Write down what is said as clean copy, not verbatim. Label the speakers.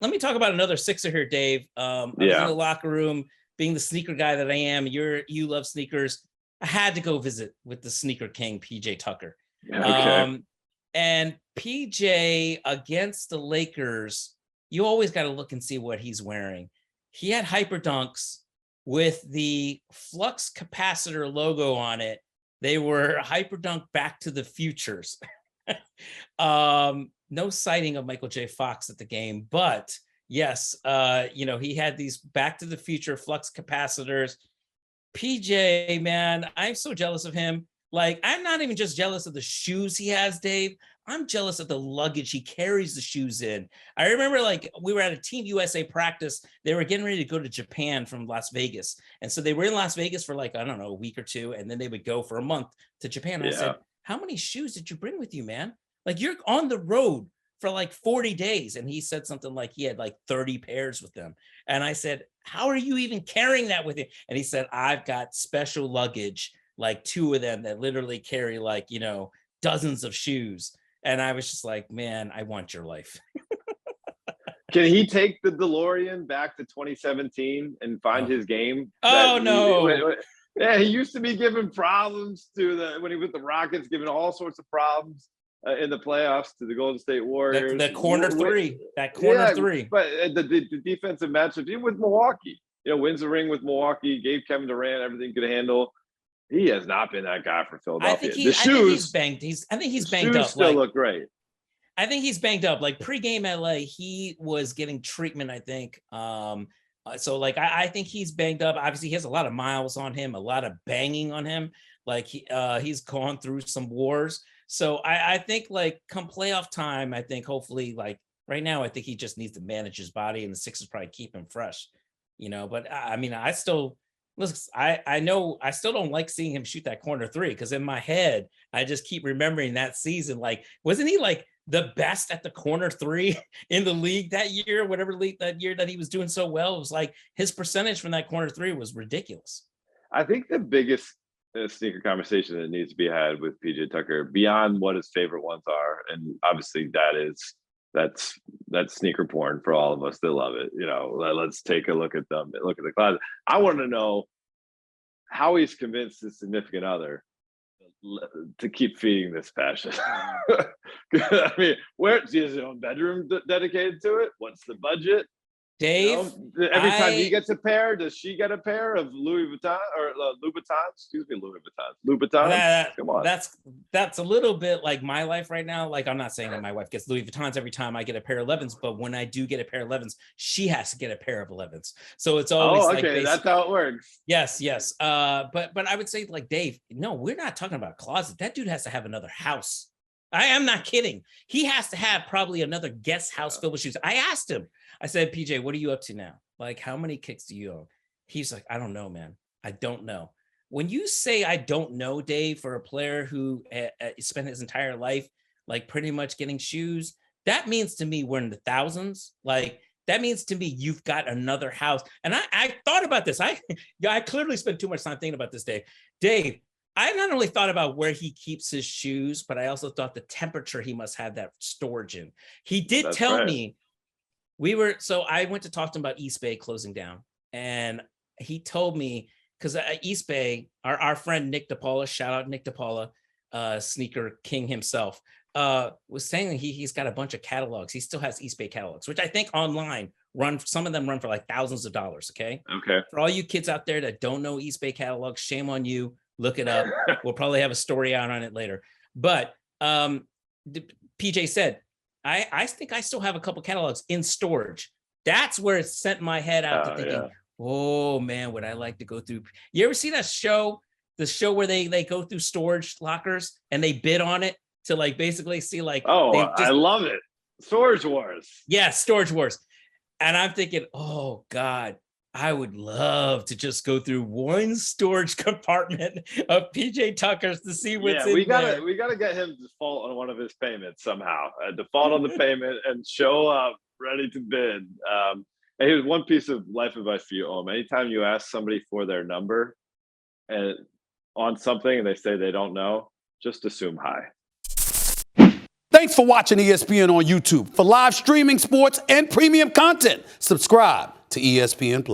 Speaker 1: let me talk about another Sixer here, Dave. I was in the locker room, being the sneaker guy that I am. You love sneakers. I had to go visit with the sneaker king, PJ Tucker.
Speaker 2: Okay.
Speaker 1: And PJ against the Lakers, you always got to look and see what he's wearing. He had Hyperdunks with the flux capacitor logo on it. They were Hyperdunk Back to the Futures. No sighting of Michael J. Fox at the game, but yes, he had these Back to the Future flux capacitors. PJ, man, I'm so jealous of him. Like, I'm not even just jealous of the shoes he has, Dave. I'm jealous of the luggage he carries the shoes in. I remember, like, we were at a Team USA practice. They were getting ready to go to Japan from Las Vegas. And so they were in Las Vegas for, like, I don't know, a week or two. And then they would go for a month to Japan. I said, how many shoes did you bring with you, man? Like, you're on the road for like 40 days. And he said something like he had like 30 pairs with them. And I said, how are you even carrying that with you? And he said, I've got special luggage, like 2 of them that literally carry like, dozens of shoes. And I was just like, man, I want your life.
Speaker 2: Can he take the DeLorean back to 2017 and find his game?
Speaker 1: Oh, no.
Speaker 2: He used to be giving problems when he was with the Rockets, giving all sorts of problems in the playoffs to the Golden State Warriors.
Speaker 1: The corner three. But
Speaker 2: the defensive matchups, even with Milwaukee, wins the ring with Milwaukee, gave Kevin Durant everything he could handle. He has not been that guy for Philadelphia.
Speaker 1: I think he's banged. I think he's banged up.
Speaker 2: Still look great.
Speaker 1: I think he's banged up. Like pregame LA, he was getting treatment, I think. So like I think he's banged up. Obviously, he has a lot of miles on him, a lot of banging on him. Like he's gone through some wars. So I think like come playoff time, I think hopefully like right now, I think he just needs to manage his body, and the Sixers probably keep him fresh. But I mean, I still. Listen, I know I still don't like seeing him shoot that corner 3 because in my head, I just keep remembering that season. Like, wasn't he like the best at the corner 3 in the league that year? Whatever league that year that he was doing so well, it was like his percentage from that corner 3 was ridiculous.
Speaker 2: I think the biggest sneaker conversation that needs to be had with PJ Tucker, beyond what his favorite ones are, and obviously that's sneaker porn for all of us that love it. Let's take a look at them, look at the closet. I want to know how he's convinced his significant other to keep feeding this passion. I mean, where he has his own bedroom dedicated to it? What's the budget?
Speaker 1: Dave,
Speaker 2: every time he gets a pair, does she get a pair of Louis Vuitton or Louboutins? Excuse me, Louboutins. Come on.
Speaker 1: That's a little bit like my life right now. Like, I'm not saying that my wife gets Louis Vuittons every time I get a pair of 11s, but when I do get a pair of 11s, she has to get a pair of 11s. So it's always
Speaker 2: that's how it works.
Speaker 1: Yes. But I would say, like, Dave, no, we're not talking about a closet. That dude has to have another house. I am not kidding. He has to have probably another guest house filled with shoes. I asked him. I said, PJ, what are you up to now? Like, how many kicks do you own? He's like, I don't know, man. I don't know. When you say I don't know, Dave, for a player who spent his entire life, like, pretty much getting shoes, that means to me we're in the thousands. Like, that means to me you've got another house. And I thought about this. I clearly spent too much time thinking about this, Dave. Dave, I not only thought about where he keeps his shoes, but I also thought the temperature he must have that storage in. He did tell me. So I went to talk to him about East Bay closing down, and he told me, because East Bay, our friend Nick DePaula, shout out Nick DePaula, sneaker king himself, was saying that he's got a bunch of catalogs. He still has East Bay catalogs, which I think online some of them run for like thousands of dollars. Okay. For all you kids out there that don't know East Bay catalogs, shame on you. Look it up. We'll probably have a story out on it later. But PJ said, I think I still have a couple catalogs in storage. That's where it sent my head out to thinking, oh man, would I like to go through? You ever see that show? The show where they go through storage lockers and they bid on it to like basically see like.
Speaker 2: I love it. Storage Wars.
Speaker 1: Yeah, Storage Wars. And I'm thinking, oh God, I would love to just go through one storage compartment of PJ Tucker's to see what's in there.
Speaker 2: We gotta get him to default on one of his payments somehow. Default on the payment and show up ready to bid. And here's one piece of life advice for you, Om. Anytime you ask somebody for their number and on something and they say they don't know, just assume hi.
Speaker 3: Thanks for watching ESPN on YouTube. For live streaming sports and premium content, subscribe to ESPN+.